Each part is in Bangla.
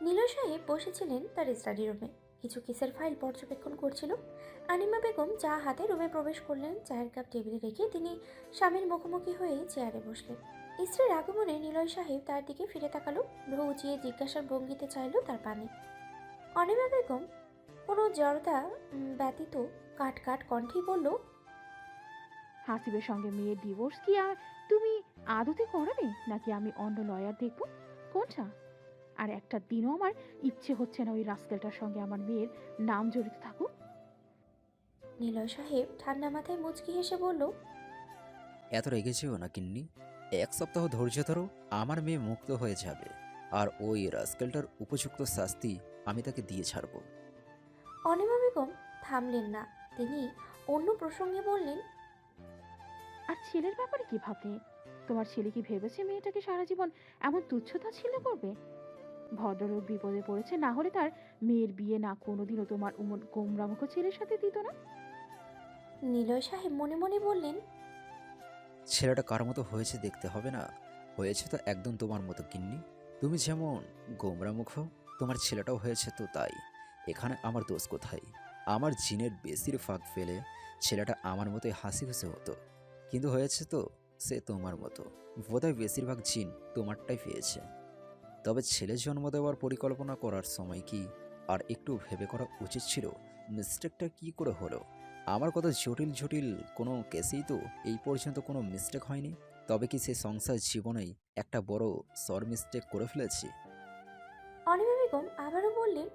নিলয় সাহেব বসেছিলেন তার স্টাডি রুমে, কিছু কেসের ফাইল পর্যবেক্ষণ করছিল। আনিমা বেগম চা হাতে রুমে প্রবেশ করলেন। চায়ের কাপ টেবিলে রেখে তিনি স্বামীর মুখোমুখি হয়ে চেয়ারে বসলেন। স্ত্রীর আগমনে নিলয় সাহেব তার দিকে ফিরে তাকালো, ভ্রু উঁচিয়ে জিজ্ঞাসার ভঙ্গিতে চাইল তার পানি। অনিমা বেগম কোনো জড়তা ব্যতীত কাট কাট কণ্ঠেই বলল, হাসিবের সঙ্গে মেয়ের ডিভোর্স কি আর তুমি আদতে করাবে, নাকি আমি অন্য লয়ার দেখব? কোনটা? আর একটা দিনও আমার ইচ্ছে হচ্ছে না ওই রাস্কেলটার সঙ্গে আমার মেয়ের নাম জড়িত থাকুক। নিলয় সাহেব ঠান্ডা মাথায় মুচকি হেসে বলল, এত রেগে যেও না গিন্নি। 1 সপ্তাহ ধৈর্য ধরো, আমার মেয়ে মুক্ত হয়ে যাবে। আর ওই রাস্কেলটার উপযুক্ত শাস্তি আমি তাকে দিয়ে ছাড়ব। অনিমা বেগম থামলেন না। তিনি অন্য প্রসঙ্গে বললেন, আর ছেলের ব্যাপারে কি ভাবলে? তোমার ছেলে কি ভেবেছে মেয়েটাকে সারা জীবন এমন তুচ্ছতা ছিল করবে? ভদ্রলোক বিপদে পড়েছে, না হলে তার মেয়ের বিয়ে না কোনোদিনও তোমার গোমরামুখ ছেলের সাথে দিত না। নিলয় সাহেব মনে মনে বললেন, ছেলেটা কার মতো হয়েছে দেখতে হবে না? হয়েছে তো একদম তোমার মতো গিন্নি। তুমি যেমন গোমরামুখ, তোমার ছেলেটাও হয়েছে তো তাই। এখানে আমার দোষ কোথায়? আমার জিনের বেশির ফাঁক ফেলে ছেলেটা আমার মতোই হাসি খুশি হতো, কিন্তু হয়েছে তো সে তোমার মতো। বোধহয় বেশিরভাগ জিন তোমারটাই পেয়েছে। তবে ছেলে জন্ম দেওয়ার পরিকল্পনা করার সময় কি আর একটু ভেবে করা উচিত ছিল? মিস্টেকটা কি করে হলো? আমার কত জটিল জটিল কোনো কেসেই তো এই পর্যন্ত কোনো মিস্টেক হয়নি। তবে কি সে সংসার জীবনেই একটা বড় সর মিস্টেক করে ফেলেছি? অনিমা বেগম আবারও বললেন,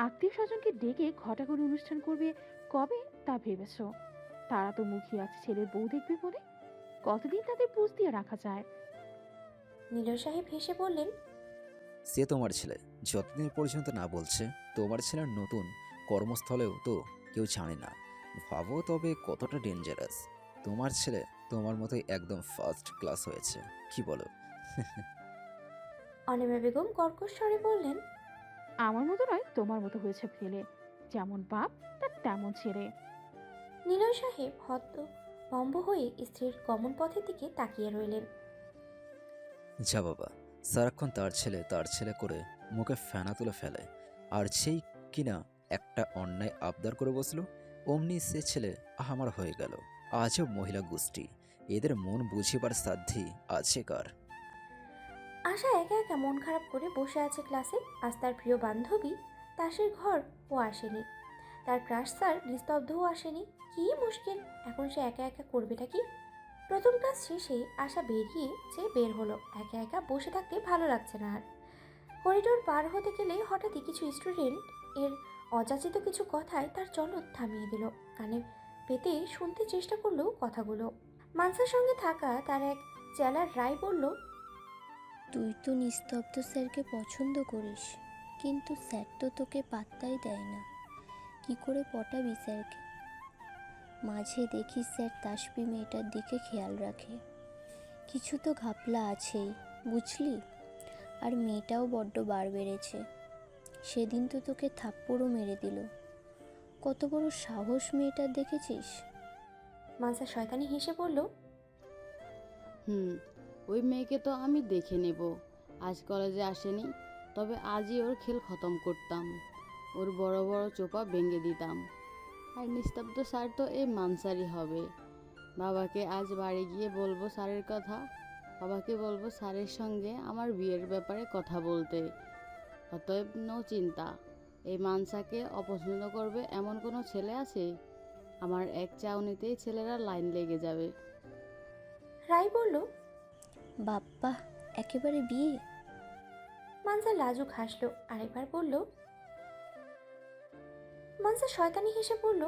আত্মীয় স্বজনকে ডেকে ঘটা করে অনুষ্ঠান করবে কবে তা ভেবেছ? তারা তো মুখিয়ে আছে ছেলের বউ দেখবে বলে। কতদিন তাদের বুঝ দিয়ে রাখা যায়? নিলয় সাহেব হেসে বললেন, সে তোমার ছেলে, যতদিন পর্যন্ত না বলছে তোমার ছেলের নতুন কর্মস্থলেও তো কেউ জানে না। ভাবো তবে কতটা ডেঞ্জারাস। তোমার ছেলে তোমার মতোই একদম ফার্স্ট ক্লাস হয়েছে, কি বলো? অনিমা বেগম কর্কশ স্বরে বললেন, আমার মতো নয়, তোমার মতো হয়েছে ফেলে। যেমন বাপ তার তেমন ছেলে। নিলয় সাহেব ভম্ব হয়ে স্ত্রীর গমন পথের দিকে তাকিয়ে রইলেন। যা বাবা, সারাক্ষণ তার ছেলে করে মুখে ফেনা তুলে ফেলে। আর সেই কিনা একটা অন্যায় আবদার করে বসলো, অমনি সে ছেলে আমার হয়ে গেল। আজও মহিলা গোষ্ঠী, এদের মন বুঝিবার সাধ্যি আছে কার? আশা একা একা মন খারাপ করে বসে আছে ক্লাসে। আজ তার প্রিয় বান্ধবী তাসের ঘর ও আসেনি, তার ক্রাশ স্যার নিস্তব্ধও আসেনি। কি মুশকিল, এখন সে একা একা করবেটা কি? প্রথম ক্লাস শেষে আশা বের হলো। একা একা বসে থাকতে ভালো লাগছে না আর। করিডোর পার হতে গেলে হঠাৎই কিছু স্টুডেন্ট এর অযাচিত কিছু কথায় তার চলন থামিয়ে দিল। কানে পেতে শুনতে চেষ্টা করলো কথাগুলো। মানসার সঙ্গে থাকা তার এক চেলার রায় বলল, তুই তো নিস্তব্ধ স্যারকে পছন্দ করিস, কিন্তু স্যার তো তোকে পাত্তাই দেয় না। কি করে পটাবি স্যারকে? মাঝে দেখি স্যার তাসবি মেয়েটার দিকে খেয়াল রাখে। কিছু তো ঘাপলা আছেই, বুঝলি? আর মেয়েটাও বড্ড বার বেড়েছে। সেদিন তো তোকে থাপ্পড়ও মেরে দিল। কত বড় সাহস মেয়েটার, দেখেছিস? মানসা শয়তানি হেসে বলল, হুম, ওই মেয়েকে তো আমি দেখে নেব। আজ কলেজে আসেনি, তবে আজই ওর খেল খতম করতাম। ওর বড় বড় চোপা ভেঙে দিতাম। আর নিস্তব্ধ স্যার তো এই মানসারই হবে। বাবাকে আজ বাড়ি গিয়ে বলবো স্যারের কথা। বাবাকে বলবো স্যারের সঙ্গে আমার বিয়ের ব্যাপারে কথা বলতে। অতএব নো চিন্তা, এই মানসাকে অপছন্দ করবে এমন কোনো ছেলে আছে? আমার এক চাউনিতেই ছেলেরা লাইন লেগে যাবে। রায় বলল, বাপ্পা, একেবারে বিয়ে? মানসা লাজুক হাসলো, আরেকবার বলল। মানসা শয়তানি হেসে বলল,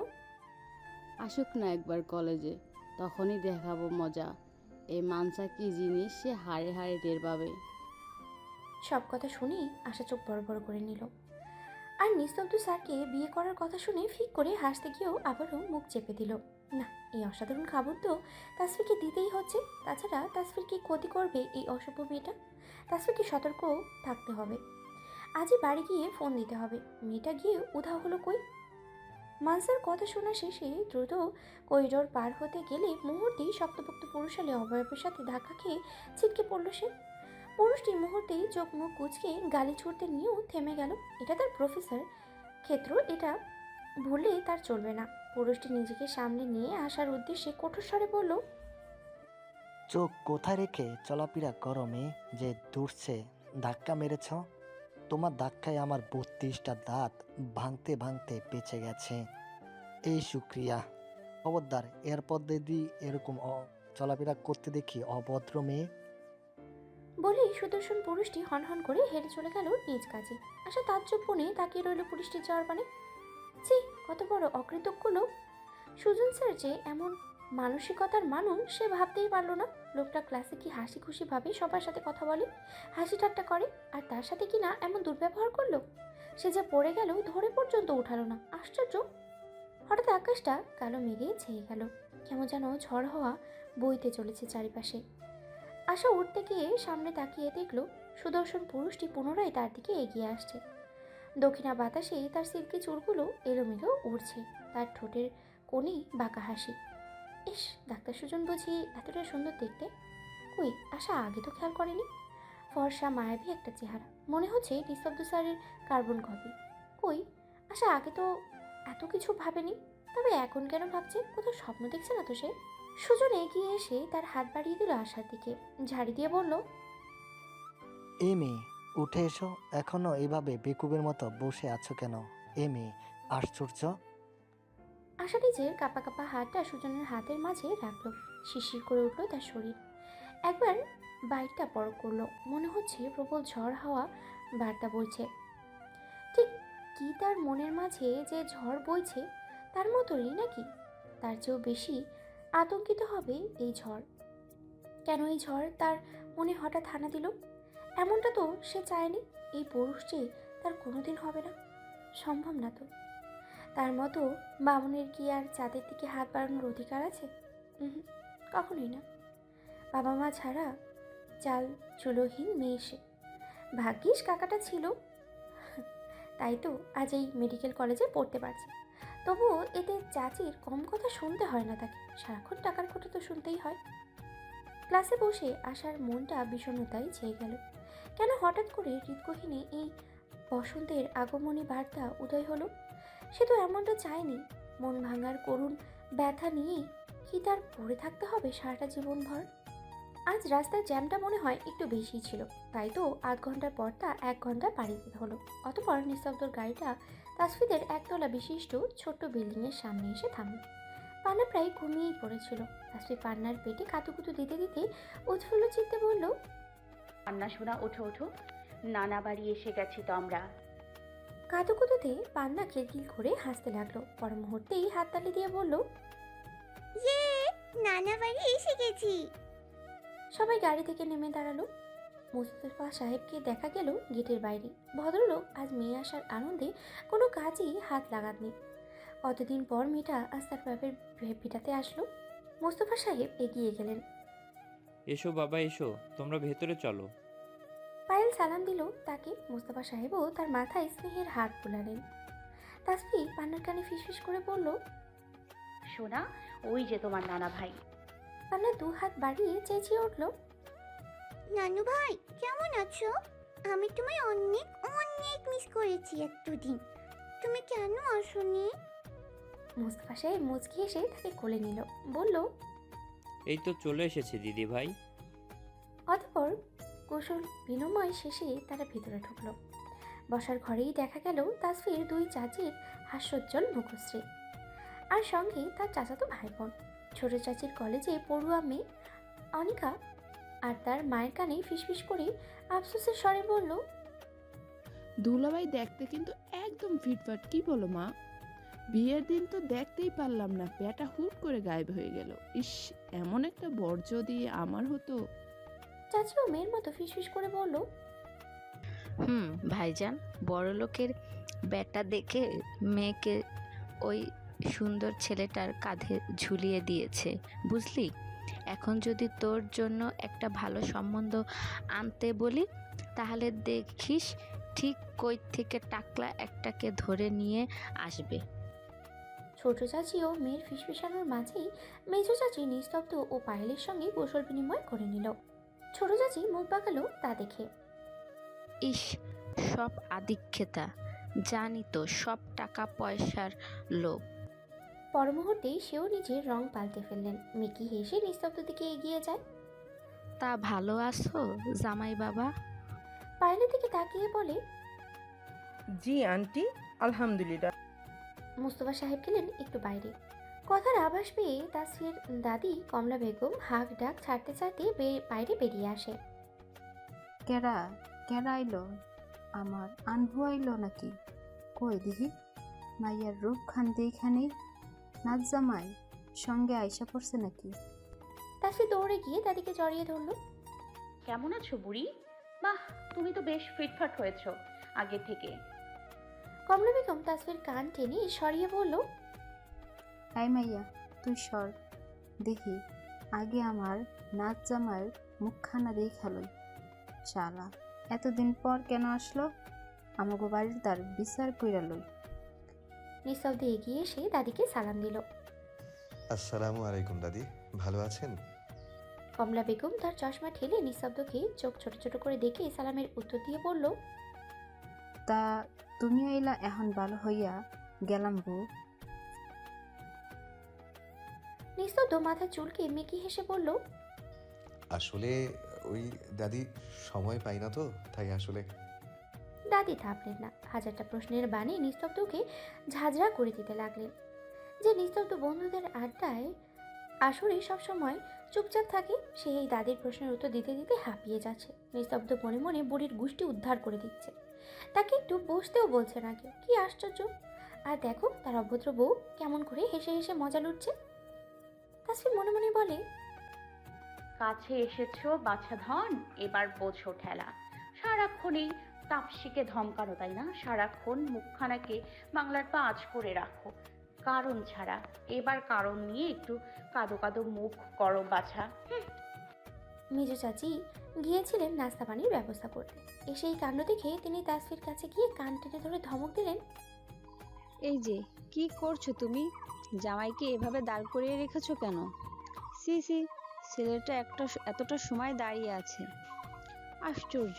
আসুক না একবার কলেজে, তখনই দেখাবো মজা। এই মানসা কি জিনিস সে হাড়ে হাড়ে টের পাবে। সব কথা শুনেই আশা চোখ বড় বড় করে নিল। আর নিস্তব্ধ স্যারকে বিয়ে করার কথা শুনে ফিক করে হাসতে গিয়েও আবারও মুখ চেপে দিল। না, এই অসাধারণ খাবার তো তাসফিরকে দিতেই হচ্ছে। তাছাড়া তাসফির কি ক্ষতি করবে এই অসভ্য মেয়েটা? তাসফিরকে সতর্ক থাকতে হবে। আজই বাড়ি গিয়ে ফোন দিতে হবে। মেয়েটা গিয়ে উধাও হলো কই? মানসার কথা শোনা শেষে দ্রুত করিডোর পার হতে গেলে মুহূর্তেই শক্তপোক্ত পুরুষালী অবয়বের সাথে ধাক্কা খেয়ে ছিটকে পড়ল সে। পুরুষটি মুহূর্তেই চোখ মুখ কুচকে গালি ছুটতে নিয়েও থেমে গেল। এটা তার প্রফেসর ক্ষেত্র, এটা ভুললে তার চলবে না। পুরুষটি নিজেকে সামনে নিয়ে আসার উদ্দেশ্যে কঠোর স্বরে বলল, চোখ কোথায় রেখে চলাফেরা করো মেয়ে, যে দূরছে ধাক্কা মেরেছ? তোমার ধাক্কায় আমার 32টা দাঁত ভাঙতে ভাঙতে বেঁচে গেছে। এই শুক্রিয়া। খবরদার এরপর যদি এরকম চলাফেরা করতে দেখি অভদ্র মেয়ে। বলেই সুদর্শন পুরুষটি হনহন করে হেঁটে চলে গেল নিজ কাজে। আশা তাজ্জব বনে তাকিয়ে রইল পুরুষটির যাওয়ার পানে। ছি, কত বড় অকৃতজ্ঞ লোক! সুজন স্যার যে এমন মানসিকতার মানুষ সে ভাবতেই পারল না। লোকটা ক্লাসে কি হাসি খুশি ভাবে সবার সাথে কথা বলে, হাসি ঠাট্টা করে, আর তার সাথে কি না এমন দুর্ব্যবহার করলো। সে যে পড়ে গেল ধরে পর্যন্ত উঠালো না। আশ্চর্য! হঠাৎ আকাশটা কালো মেঘে ছেয়ে গেল। কেমন যেন ঝড় হওয়া বইতে চলেছে চারিপাশে। আশা উঠতে গিয়ে সামনে তাকিয়ে দেখল সুদর্শন পুরুষটি পুনরায় তার দিকে এগিয়ে আসছে। দক্ষিণা বাতাসে তার সিল্কি চুলগুলো এলোমেলো উড়ছে, তার ঠোঁটের কোণে বাঁকা হাসি। ইস, ডাক্তার সুজন বুঝি এতটা সুন্দর দেখতে? কই, আশা আগে তো খেয়াল করেনি। ফর্সা মায়াবী একটা চেহারা, মনে হচ্ছে নিস্তব্ধ স্যারের কার্বন কপি। কই, আশা আগে তো এত কিছু ভাবেনি। তবে এখন কেন ভাবছে? কোথাও স্বপ্ন দেখছে না তো সে? সুজন এগিয়ে এসে তার হাত বাড়িয়ে দিল আশার দিকে, ঝাড়ি দিয়ে বলল, এ মেয়ে, উঠে এসো। এখনো এভাবে বেকুবের মতো বসে আছো কেন? এ মেয়ে, আশ্চর্য। আশা নিজের কাপা কাপা হাতটা সুজনের হাতের মাঝে রাখলো। শিরশির করে উঠলো তার শরীর। একবার বাইকটা পরক করলো, মনে হচ্ছে প্রবল ঝড় হাওয়া বার্তা বইছে। ঠিক কি তার মনের মাঝে যে ঝড় বইছে তার মতোই নাকি? তার চেয়েও বেশি আতঙ্কিত হবে এই ঝড়। কেন এই ঝড় তার মনে হঠাৎ হানা দিল? এমনটা তো সে চায়নি। এই পুরুষ যে তার কোনোদিন হবে না, সম্ভব না তো। তার মতো বামনের কি আর চাঁদের দিকে হাত বাড়ানোর অধিকার আছে? কখনোই না। বাবা মা ছাড়া চাল চুলোহীন মেয়ে সে। ভাগ্যিস কাকাটা ছিল, তাই তো আজ এই মেডিকেল কলেজে পড়তে পারছে। তবুও এতে চাচির কম কথা শুনতে হয় না তাকে। সারাক্ষণ টাকার কথা তো শুনতেই হয়। ক্লাসে বসে আসার মনটা বিষণ্ণতায় ছেয়ে গেল। কেন হঠাৎ করে হৃদগহীনে এই বসন্তের আগমনী বার্তা উদয় হলো? সে তো এমনটা চায়নি। মন ভাঙার করুণ ব্যথা নিয়েই কি তার পড়ে থাকতে হবে সারাটা জীবনভর? আজ রাস্তার জ্যামটা মনে হয় একটু বেশি ছিল, তাই তো আধ ঘন্টার পর তা 1 ঘন্টা পাড়ি দিতে হলো। অতপর নিস্তব্ধর গাড়িটা তাসফিদের একতলা বিশিষ্ট ছোট্ট বিল্ডিংয়ের সামনে এসে থামল। পান্না প্রায় ঘুমিয়েই পড়েছিল। তাসফি পান্নার পেটে কাতুকুতু দিতে দিতে উৎফুল্ল চিত্তে বলল, পান্না শোনা, ওঠো ওঠো, নানা বাড়ি এসে গেছি তো আমরা। কাতুকুতুতে পান্না খিলখিল করে হাসতে লাগলো। পর মুহূর্তেই হাততালি দিয়ে বলল, ইয়ে, নানা বাড়ি এসে গেছি। সবাই গাড়ি থেকে নেমে দাঁড়ালো। মুস্তফা সাহেবকে দেখা গেল গেটের বাইরে। ভদ্রলোক আজ মেয়ে আসার আনন্দে কোনো কাজেই হাত লাগাননি। কতদিন পর মেয়েটা আজ তার বাপের ভিটাতে আসলো। মুস্তফা সাহেব এগিয়ে গেলেন। এসো বাবা এসো, তোমরা ভেতরে চলো। পায়েল সালাম দিল তাকে। মুস্তফা সাহেবও তার মাথায় স্নেহের হাত বুলালেন। তাসফি পান্নার কানে ফিসফিস করে বলল, সোনা, ওই যে তোমার নানা ভাই। পান্না 2 হাত বাড়িয়ে চেঁচিয়ে উঠল, নানু ভাই, কেমন আছো? আমি তোমায় অনেক অনেক মিস করেছি এতদিন। তুমি কেন আসোনি? মুস্তফা সাহেব মুচকি এসে তাকে কোলে নিল, বলল, এই তো চলে এসেছি দিদি ভাই। অতঃপর কুশল বিনিময় শেষে তারা ভেতরে ঢুকল। বসার ঘরেই দেখা গেল তাসফির 2 চাচির হাস্যোজ্জ্বল মুখশ্রী, আর সঙ্গে তার চাচাতো ভাই বোন। ছোট চাচির কলেজে পড়ুয়া মেয়ে অনিকা, আর তার মায়ের কানে ফিসফিস করে আফসোসের স্বরে বলল, দুলাভাই দেখতে কিন্তু একদম ফিটফাট, কি বলো মা? বিয়ের দিন তো দেখতেই পারলাম না, পেটা হুট করে গায়েব হয়ে গেল। ইস, এমন একটা বর যদি আমার হতো। চাচিও মেয়ের মতো ফিসফিস করে বলল, ভাইজান বড়লোকের বেটা দেখে মেয়েকে ওই সুন্দর ছেলেটার কাঁধে ঝুলিয়ে দিয়েছে, বুঝলি? এখন যদি তোর জন্য একটা ভালো সম্বন্ধ আনতে বলি, তাহলে দেখিস ঠিক কই থেকে টাকলা একটাকে ধরে নিয়ে আসবে। ছোট চাচিও মেয়ের ফিসফিসানোর মাঝেই মেজো চাচি নিস্তব্ধ ও পায়েলের সঙ্গে কৌশল বিনিময় করে নিল। ছোট চাচি মুখ বাঁকালো তা দেখে। ইস, সব আদিক্ষেতা, জানি তো সব টাকা পয়সার লোভ। পর মুহূর্তেই সেও নিজের রং পাল্টে ফেললেন। মিকি হেসে নিস্তব্ধ দিকে এগিয়ে যায়। তা ভালো আছো জামাই বাবা? পায়েলের দিকে তাকিয়ে বলে, জি আন্টি, আলহামদুলিল্লাহ। মুস্তফা সাহেব গেলেন একটু বাইরে। কথার আভাস পেয়ে তাসফির দাদি কমলা বেগম হাঁক ডাক ছাড়তে ছাড়তে বাইরে বেরিয়ে আসে। কেডা কেডা আইলো? আমার আনহু আইলো নাকি? কই দিহি মাইয়ার রূপ খান এইখানেই, নাচ জামাই সঙ্গে আইসা পড়ছে নাকি? তাসফির দৌড়ে গিয়ে দাদিকে জড়িয়ে ধরলো। কেমন আছো বুড়ি? বাহ, তুমি তো বেশ ফিটফাট হয়েছো আগের থেকে। কমলা বেগম তাসফির কান টেনে সরিয়ে বলল, আই মাইয়া তুই সর দেখি আগে আমার নাচ জামাইয়ের মুখখানা দেখালই। শালা এতদিন পর কেন আসলো? আমাগো বাড়ির তার বিচার কইরা লই। নিস্তব্ধে এগিয়ে এসে দাদিকে সালাম দিল। আসসালামু আলাইকুম দাদি, ভালো আছেন? কমলা বেগম তার চশমা ঠেলে নিস্তব্ধকে চোখ ছোট ছোট করে দেখে সালামের উত্তর দিয়ে বলল, তা তুমি আইলা এখন ভালো হইয়া গেলাম বউ। নিস্তব্ধ মাথা চুলকে মেকি হেসে বলল, আসলে ওই দাদি সময় পাই না তো, তাই আসলে। দাদি থামলেন না। হাজারটা প্রশ্নের বাণী নিস্তব্ধকে ঝাঁঝরা করে দিতে লাগলেন। যে নিস্তব্ধ বন্ধুদের আড্ডায় আসরে সবসময় চুপচাপ থাকে, সে এই দাদির প্রশ্নের উত্তর দিতে দিতে হাঁপিয়ে যাচ্ছে। নিস্তব্ধ মনে মনে বুড়ির গোষ্ঠী উদ্ধার করে দিচ্ছে, তাকে একটু বসতেও বলছে না কেউ। কি আশ্চর্য! আর দেখো তার অভদ্র বউ কেমন করে হেসে হেসে মজা লুটছে। তাসফির মনে মনে বলে, কাছে এসেছো বাছা ধন, এবার বোঝো ঠেলা। সারাক্ষণই তাপসিকে ধমকানো, তাই না? সারাক্ষণ মুখখানাকে বাংলার পা আঁচ করে রাখো কারণ ছাড়া। এবার কারণ নিয়ে একটু কাদো কাদো মুখ করো বাছা। মেজো চাচি গিয়েছিলেন নাস্তা পানির ব্যবস্থা করতে। এসে এই কাণ্ড দেখে তিনি তাসফির কাছে গিয়ে কান টেনে ধরে ধমক দিলেন, এই যে কি করছো তুমি? জামাইকে এভাবে দাঁড় করিয়ে রেখেছো কেন? সি সি, ছেলেটা এতটা সময় দাঁড়িয়ে আছে। আশ্চর্য,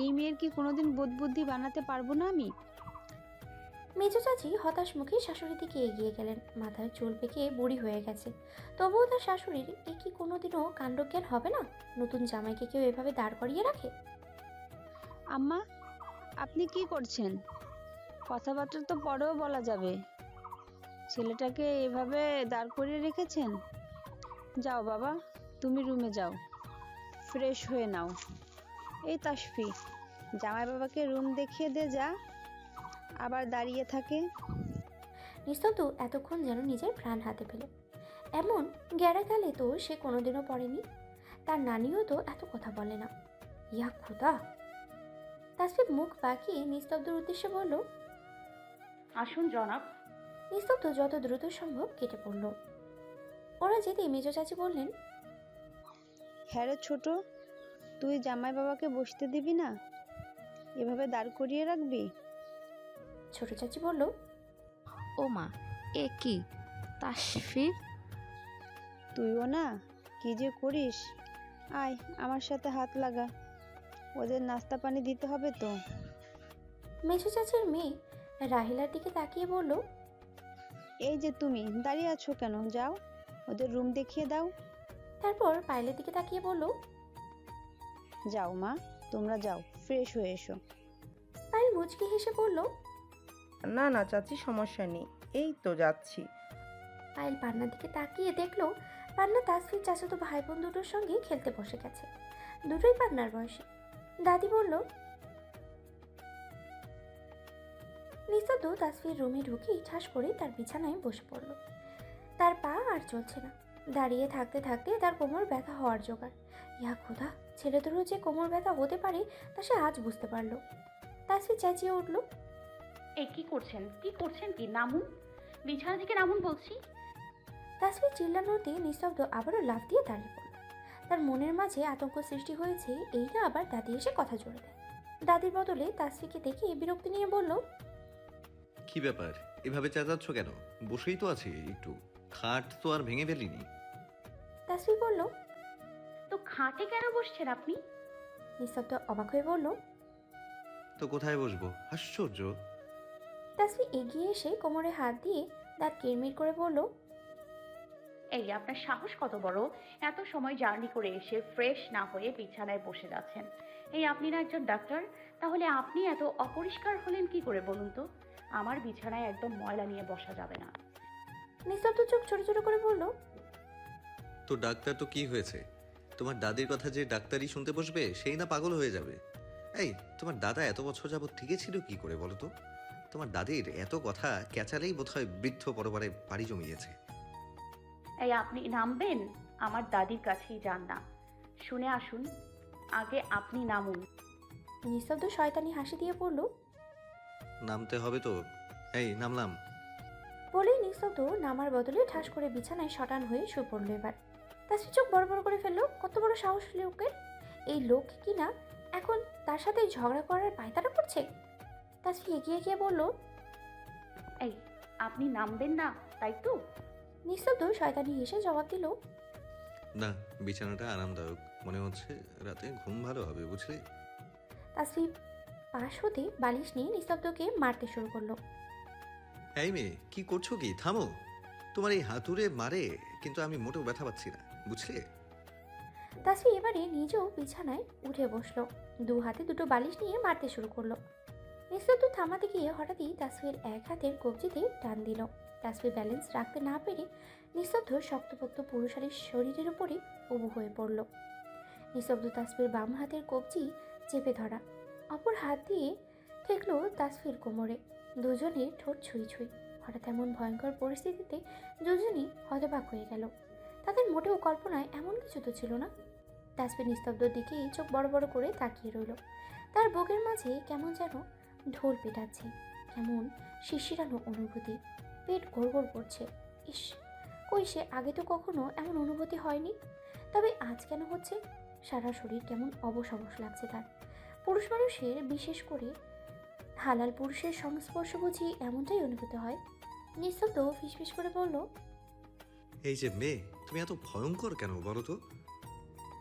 এই মেয়ের কি কোনোদিন বোধবুদ্ধি বানাতে পারবো না আমি? মেজো চাচি হতাশ মুখে শাশুড়ির দিকে এগিয়ে গেলেন। মাথায় চুল পেকে বুড়ি হয়ে গেছে, তবুও তার শাশুড়ির এ কি কোনোদিনও কাণ্ডজ্ঞান হবে না? নতুন জামাইকে কেউ এভাবে দাঁড় করিয়ে রাখে? আম্মা, আপনি কি করছেন? কথাবার্তা তো পরেও বলা যাবে। ছেলেটাকে এভাবে দাঁড় করিয়ে রেখেছেন। যাও বাবা, তুমি রুমে যাও, ফ্রেশ হয়ে নাও। এই তাসফি, জামাই বাবাকে রুম দেখিয়ে দে যা, আবার দাঁড়িয়ে থাকে। নিস্তব্ধ এতক্ষণ যেন নিজের প্রাণ হাতে পেল। এমন গ্যারাগালে তো সে কোনোদিনও পড়েনি। তার নানিও তো এত কথা বলে না। ইয়া খোদা! তাসফির মুখ বাঁকিয়ে নিস্তব্ধর উদ্দেশ্যে বলল, আসুন জনাব। নিস্তব্ধ যত দ্রুত সম্ভব কেটে পড়ল। ওরা যেতেই মেজো চাচি বললেন, হ্যাঁ রে ছোট, তুই জামাই বাবাকে বসতে দিবি না? এভাবে দাঁড় করিয়ে রাখবি? ছোট চাচি বলল, ও মা, এ কি তাসফির? তুইও না কি যে করিস। আয় আমার সাথে হাত লাগা, ওদের নাস্তা পানি দিতে হবে তো। মেজো চাচির মেয়ে রাহিলার দিকে তাকিয়ে বলল, এই যে তুমি দাঁড়িয়ে আছো কেন? যাও, ওদের রুম দেখিয়ে দাও। তারপর পায়েলের দিকে তাকিয়ে বলল, যাও মা, তোমরা যাও, ফ্রেশ হয়ে এসো। পায়েল মুচকি হেসে বলল, না না চাচি, সমস্যা নেই, এই তো যাচ্ছি। পায়েল পান্নার দিকে তাকিয়ে দেখলো পান্না তাসফির চাচাতো ভাই বোন দুটোর সঙ্গে খেলতে বসে গেছে। দুটোই পান্নার বয়সী। দাদি বলল, নিস্তব্ধ তাসফির রুমে ঢুকেই ঠাস করে তার বিছানায় বসে পড়ল। তার পা আর চলছে না। দাঁড়িয়ে থাকতে থাকতে তার কোমর ব্যথা হওয়ার জোগাড়। ইয়া খোদা, ছেলেদেরও যে কোমর ব্যথা হতে পারে তা সে আজ বুঝতে পারল। তাসফির চেঁচিয়ে উঠল, এ কি করছেন? কি করছেন? কি নামুন, বিছানা থেকে নামুন বলছি। তাসফির চিল্লানোতে নিস্তব্ধ আবারও লাফ দিয়ে দাঁড়িয়ে পড়ল। তার মনের মাঝে আতঙ্ক সৃষ্টি হয়েছে, এই না আবার দাদি এসে কথা জোরে দেয়। দাদির বদলে তাসফিকে দেখে বিরক্তি নিয়ে বলল, কি ব্যাপার, এভাবে চেঁচাচ্ছ কেন? বসেই তো আছি, একটু খাট তো আর ভেঙে ফেলিনি। তাসফি বলল, তো খাটে কেন বসছেন আপনি? নিস্তব্ধ অবাক হয়ে বলল। তো কোথায় বসবো? আশ্চর্য। তাসফি এগিয়ে এসে কোমরে হাত দিয়ে দাঁত কিরমির করে বলল। এই আপনার সাহস কত বড়, এত সময় জার্নি করে এসে ফ্রেশ না হয়ে বিছানায় বসে যাচ্ছেন। এই আপনি না একজন ডাক্তার, তাহলে আপনি এত অপরিষ্কার হলেন কি করে বলুন তো? আমার বিছানায় একদম ময়লা নিয়ে বসা যাবে না। নিস্তব্ধ চোখ ছোট ছোট করে বলল। তো ডাক্তার তো কি হয়েছে? তোমার দাদির কথা যে ডাক্তারই শুনতে বসবে সেই না পাগল হয়ে যাবে। এই, তোমার দাদা এত বছর যাবৎ টিকে ছিল কি করে বলো তো? তোমার দাদির এত কথা ক্যাচালেই বোধহয় বৃদ্ধ পরবারে পাড়ি জমিয়েছে। এই আপনি নামবেন? আমার দাদির কাছেই যান না, শুনে আসুন। আগে আপনি নামুন। নিস্তব্ধ শয়তানি হাসি দিয়ে পড়ল। নামতে হবে তো। এই নামলাম। বলেই নিস্তব্ধ নামার বদলে ঠাস করে বিছানায় শটান হয়ে শুয়ে পড়ল। এবার তাসফি চোখ বড় বড় করে ফেললো। কত বড় সাহস লোকের! এই লোক কিনা এখন তার সাথে ঝগড়া করার পায়তারা করছে। তাসফি এগিয়ে গিয়ে বলল। এই আপনি নামবেন না তাই তো? নিস্তব্ধ শয়তানি হেসে জবাব দিল। না, বিছানাটা আরামদায়ক মনে হচ্ছে, রাতে ঘুম ভালো হবে বুঝলে। তাসফি পাশ হতে বালিশ নিয়ে নিস্তব্ধকে মারতে শুরু করলো। এই মেয়ে, কি করছো কি? থামো। তোমার এই হাতুড়ে মারে কিন্তু আমি মোটেও ব্যথা পাচ্ছি না বুঝলে। তাসফি এবারে নিজেও বিছানায় উঠে বসলো। দু হাতে দুটো বালিশ নিয়ে মারতে শুরু করলো। নিস্তব্ধ থামাতে গিয়ে হঠাৎই তাসফির এক হাতের কবজিতে টান দিল। তাসফি ব্যালেন্স রাখতে না পেরে নিস্তব্ধ শক্তপোক্ত পুরুষালীর শরীরের উপরে উবু হয়ে পড়ল। নিস্তব্ধ তাসফির বাম হাতের কবজি চেপে ধরা, অপর হাত দিয়ে ঠেকলো তাসফির কোমরে। দুজনের ঠোঁট ছুঁই ছুঁই। হঠাৎ এমন ভয়ঙ্কর পরিস্থিতিতে দুজনই হতবাক হয়ে গেল। তাদের মোটেও কল্পনায় এমন কিছু তো ছিল না। তাসফি নিস্তব্ধর দিকেই চোখ বড় বড় করে তাকিয়ে রইল। তার বুকের মাঝে কেমন যেন ঢোল পেটাচ্ছে, কেমন শিশিরানো অনুভূতি। পেট গড়গড় করছে। ইস, কই সে আগে তো কখনো এমন অনুভূতি হয়নি। তবে আজ কেন হচ্ছে? সারা শরীর কেমন অবশ অবশ লাগছে তার। পুরুষ মানুষের, বিশেষ করে হালাল পুরুষের সংস্পর্শ বুঝি এমনটাই অনুভূত হয়। নিস্তব্ধ ফিসফিস করে বলল। এই যে মেয়ে, তুমি এত ভয়ঙ্কর কেন বলো তো?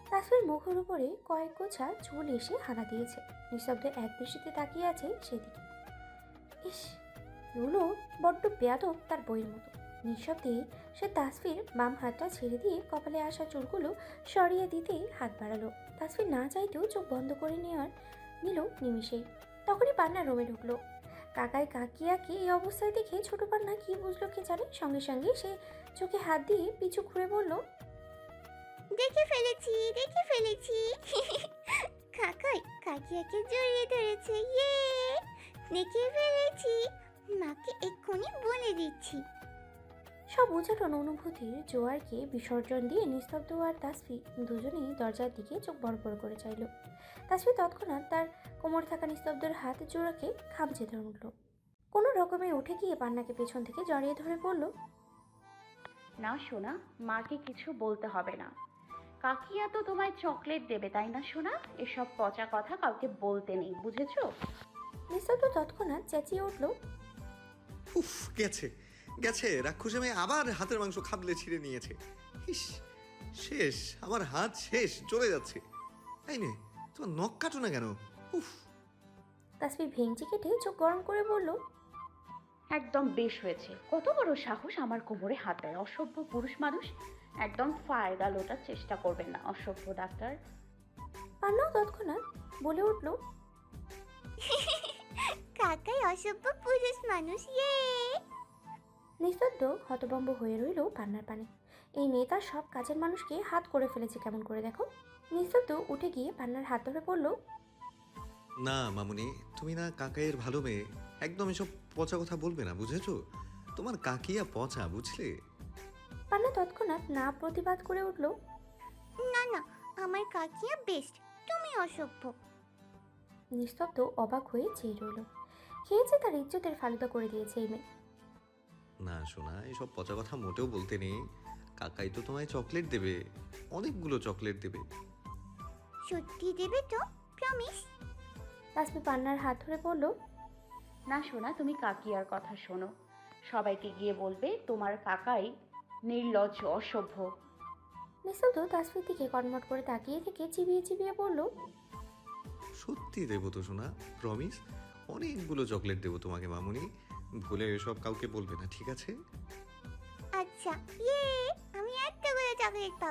তাসফির মুখের উপরে কয়েক গোছা চুল এসে হানা দিয়েছে। নিস্তব্ধ এক দৃষ্টিতে তাকিয়ে আছে সেদিকে। ইস, এগুলো বড্ড বেয়াদব তার বইয়ের মতো। নিঃশব্দে সে তাসফির বাম হাতটা ছেড়ে দিয়ে কপালে আসা চুলগুলো সরিয়ে দিতে হাত বাড়ালো। তাসফির না চাইতেও চোখ বন্ধ করে নিল নিমিষেই। তখনই পান্না রুমে ঢুকলো। কাকাই কাকিয়াকে এই অবস্থায় দেখে ছোট পান্না কি বুঝলো কে জানে, সঙ্গে সঙ্গে সে চোখে হাত দিয়ে পিছু ঘুরে বলল। দেখে ফেলেছি কাকাই কাকিয়াকে জড়িয়ে ধরেছে। ইয়ে, দেখে ফেলেছি, মাকে এক্ষুনি বলে দিচ্ছি। সব উচ্চাটন অনুভূতির জোয়ারকে বিসর্জন দিয়ে নিস্তব্ধ আর তাসফি দুজনেই দরজার দিকে চোখ বড় বড় করে চাইল। তাসফি তৎক্ষণাৎ তার কোমর থাকা নিস্তব্ধের হাত জোড়াকে খামচে ধরে উঠল। কোনো রকমে উঠে গিয়ে পান্নাকে পেছন থেকে জড়িয়ে ধরে বলল। না সোনা, মাকে কিছু বলতে হবে না। কাকিয়া তো তোমায় চকলেট দেবে তাই না সোনা? এসব পচা কথা কাউকে বলতে নেই, বুঝেছো? নিস্তব্ধ তৎক্ষণাৎ চেঁচিয়ে উঠল। উফ, গেছে গেছে, রাক্ষসে মেয়ে আবার হাতের মাংস খাবলে ছিঁড়ে নিয়েছে। ইস, শেষ, আমার হাত শেষ, চলে যাচ্ছে। এই নে, তোমার নখ কাটো না কেন? উফ। তাসফি ভেঙচি কেটে চোখ গরম করে বলল। একদম বেশ হয়েছে। কত বড় সাহস আমার কোমরে হাত দেয়, অসভ্য পুরুষ মানুষ। একদম ফায়দা লোটার চেষ্টা করবেন না, অসভ্য ডাক্তার। পান্নাও তৎক্ষণাৎ বলে উঠল। কাকাই অসভ্য পুরুষ মানুষ। ইয়ে। নিস্তব্ধ হতভম্ব হয়ে রইল পান্নার পানে। এই মেয়ে তার সব কাজের মানুষকে হাত করে ফেলেছে কেমন করে দেখো। নিস্তব্ধ উঠে গিয়ে পান্নার হাত ধরে পড়ল। না মামুনি, তুমি না কাকাইয়ের ভালো মেয়ে, একদম এসব পচা কথা বলবে না, বুঝেছো? তোমার কাকিয়া পচা, বুঝলে? পান্না তৎক্ষণাৎ না প্রতিবাদ করে উঠল। না না, আমার কাকিয়া বেস্ট, তুমি অসভ্য। নিস্তব্ধ অবাক হয়ে চেয়ে রইল। খেয়েছে তার ইজ্জতের ফালুদা করে দিয়েছে এই মেয়ে। না শোনা, এসব পচা কথা মোটেও বলতে নেই। কাকাই তো তোমায় চকলেট দেবে, অনেকগুলো চকলেট দেবে। সত্যি দেবে তো? প্রমিস? তাসফি পান্নার হাত ধরে বলল। না সোনা, তুমি কাকিয়ার কথা শোনো। সবাইকে গিয়ে বলবে তোমার কাকাই নির্লজ্জ, অসভ্য। নিস্তব্ধ তাসফির দিকে কটমট করে তাকিয়ে থেকে চিবিয়ে চিবিয়ে বলল, সত্যি দেবো তো শোনা, প্রমিস। অনেকগুলো চকলেট দেবো তোমাকে মামুনি, ভুলে এসব কাউকে বলবে না, ঠিক আছে? আচ্ছা, ইয়ে, আমি এতগুলো চকলেট পাবো।